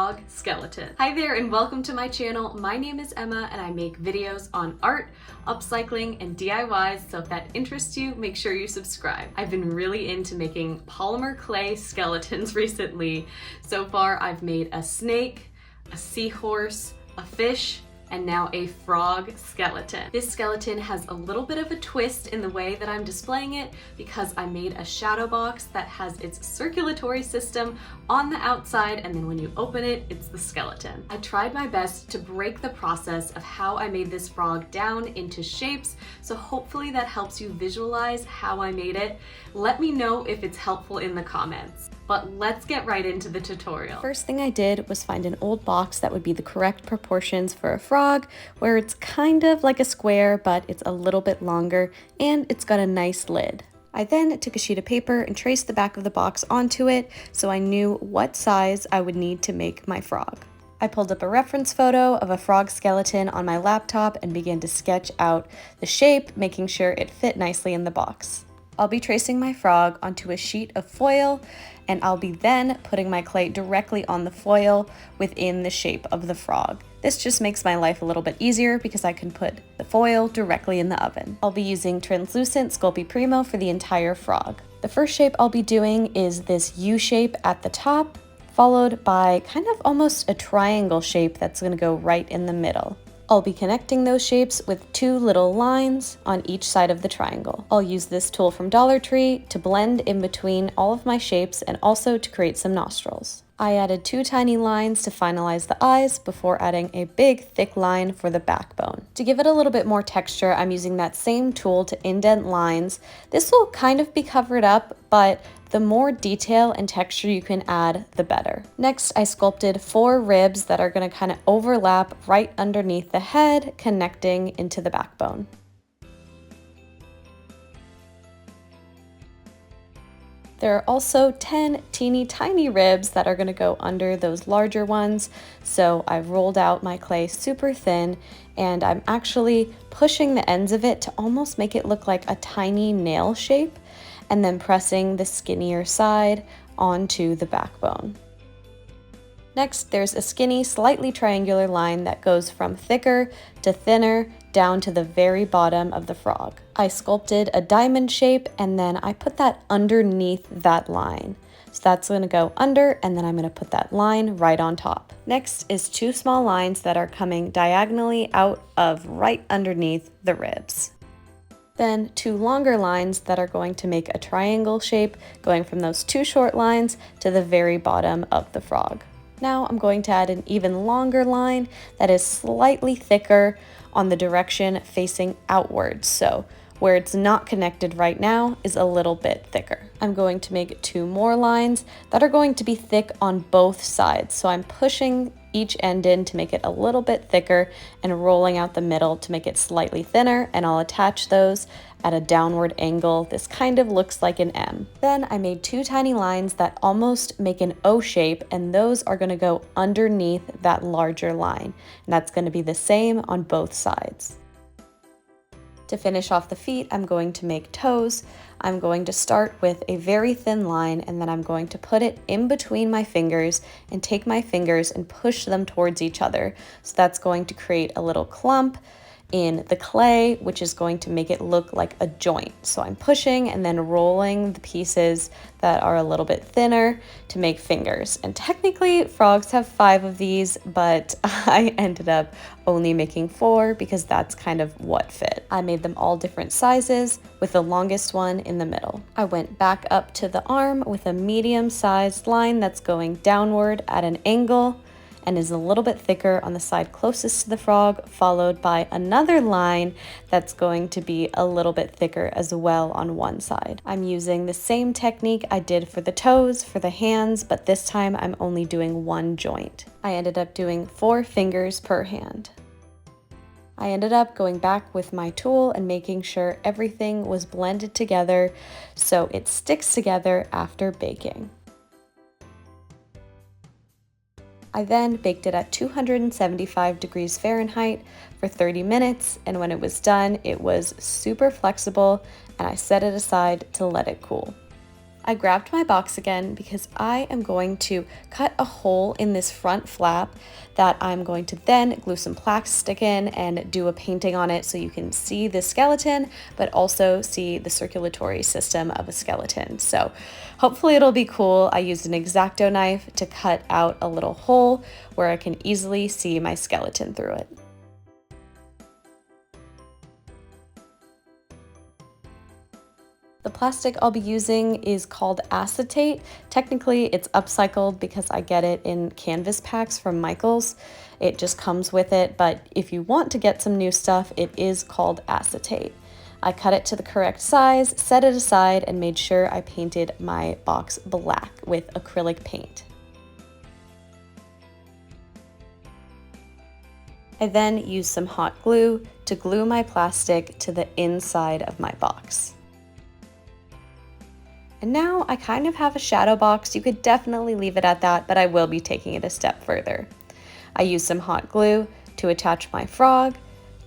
frog skeleton. Hi there and welcome to my channel. My name is Emma and I make videos on art, upcycling, and DIYs, so if that interests you, make sure you subscribe. I've been really into making polymer clay skeletons recently. So far I've made a snake, a seahorse, a fish, and now a frog skeleton. This skeleton has a little bit of a twist in the way that I'm displaying it because I made a shadow box that has its circulatory system on the outside, and then when you open it, it's the skeleton. I tried my best to break the process of how I made this frog down into shapes, so hopefully that helps you visualize how I made it. Let me know if it's helpful in the comments. But let's get right into the tutorial. First thing I did was find an old box that would be the correct proportions for a frog, where it's kind of like a square, but it's a little bit longer and it's got a nice lid. I then took a sheet of paper and traced the back of the box onto it so I knew what size I would need to make my frog. I pulled up a reference photo of a frog skeleton on my laptop and began to sketch out the shape, making sure it fit nicely in the box. I'll be tracing my frog onto a sheet of foil, and I'll be then putting my clay directly on the foil within the shape of the frog. This just makes my life a little bit easier because I can put the foil directly in the oven. I'll be using translucent Sculpting Primo for the entire frog. The first shape I'll be doing is this U shape at the top, followed by kind of almost a triangle shape that's going to go right in the middle. I'll be connecting those shapes with two little lines on each side of the triangle. I'll use this tool from Dollar Tree to blend in between all of my shapes and also to create some nostrils. I added two tiny lines to finalize the eyes before adding a big thick line for the backbone. To give it a little bit more texture, I'm using that same tool to indent lines. This will kind of be covered up, but the more detail and texture you can add, the better. Next, I sculpted 4 ribs that are going to kind of overlap right underneath the head, connecting into the backbone. There are also 10 teeny tiny ribs that are going to go under those larger ones. So I've rolled out my clay super thin and I'm actually pushing the ends of it to almost make it look like a tiny nail shape, and then pressing the skinnier side onto the backbone. Next, there's a skinny, slightly triangular line that goes from thicker to thinner down to the very bottom of the frog. I sculpted a diamond shape and then I put that underneath that line. So that's going to go under, and then I'm going to put that line right on top. Next is 2 small lines that are coming diagonally out of right underneath the ribs. Then 2 longer lines that are going to make a triangle shape, going from those 2 short lines to the very bottom of the frog. Now I'm going to add an even longer line that is slightly thicker on the direction facing outwards. So where it's not connected right now is a little bit thicker. I'm going to make 2 more lines that are going to be thick on both sides. So I'm pushing each end in to make it a little bit thicker and rolling out the middle to make it slightly thinner, and I'll attach those at a downward angle. This kind of looks like an M. Then I made 2 tiny lines that almost make an O shape, and those are going to go underneath that larger line, and that's going to be the same on both sides. To finish off the feet, I'm going to make toes. I'm going to start with a very thin line, and then I'm going to put it in between my fingers and take my fingers and push them towards each other. So that's going to create a little clump in the clay, which is going to make it look like a joint. So I'm pushing and then rolling the pieces that are a little bit thinner to make fingers. And technically frogs have 5 of these, but I ended up only making 4 because that's kind of what fit. I made them all different sizes with the longest one in the middle. I went back up to the arm with a medium-sized line that's going downward at an angle and is a little bit thicker on the side closest to the frog, followed by another line that's going to be a little bit thicker as well on one side. I'm using the same technique I did for the toes, for the hands, but this time I'm only doing 1 joint. I ended up doing 4 fingers per hand. I ended up going back with my tool and making sure everything was blended together so it sticks together after baking. I then baked it at 275 degrees Fahrenheit for 30 minutes, and when it was done, it was super flexible, and I set it aside to let it cool. I grabbed my box again because I am going to cut a hole in this front flap that I'm going to then glue some plastic in and do a painting on it so you can see the skeleton, but also see the circulatory system of a skeleton. So hopefully it'll be cool. I used an X-Acto knife to cut out a little hole where I can easily see my skeleton through it. The plastic I'll be using is called acetate. Technically, it's upcycled because I get it in canvas packs from Michaels. It just comes with it, but if you want to get some new stuff, it is called acetate. I cut it to the correct size, set it aside, and made sure I painted my box black with acrylic paint. I then used some hot glue to glue my plastic to the inside of my box. And now I kind of have a shadow box. You could definitely leave it at that, but I will be taking it a step further. I used some hot glue to attach my frog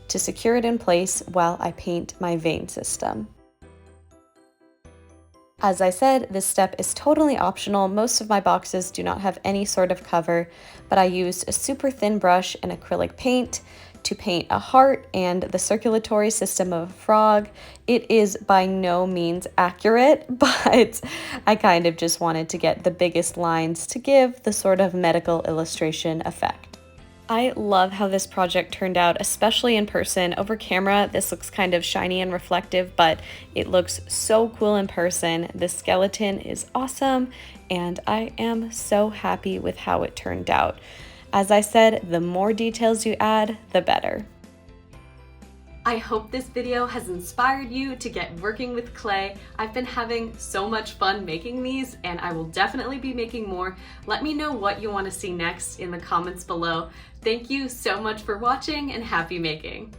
to secure it in place while I paint my vein system. As I said, this step is totally optional. Most of my boxes do not have any sort of cover, but I used a super thin brush and acrylic paint to paint a heart and the circulatory system of a frog. It is by no means accurate, but I kind of just wanted to get the biggest lines to give the sort of medical illustration effect. I love how this project turned out, especially in person. Over camera, this looks kind of shiny and reflective, but it looks so cool in person. The skeleton is awesome, and I am so happy with how it turned out. As I said, the more details you add, the better. I hope this video has inspired you to get working with clay. I've been having so much fun making these, and I will definitely be making more. Let me know what you want to see next in the comments below. Thank you so much for watching, and happy making!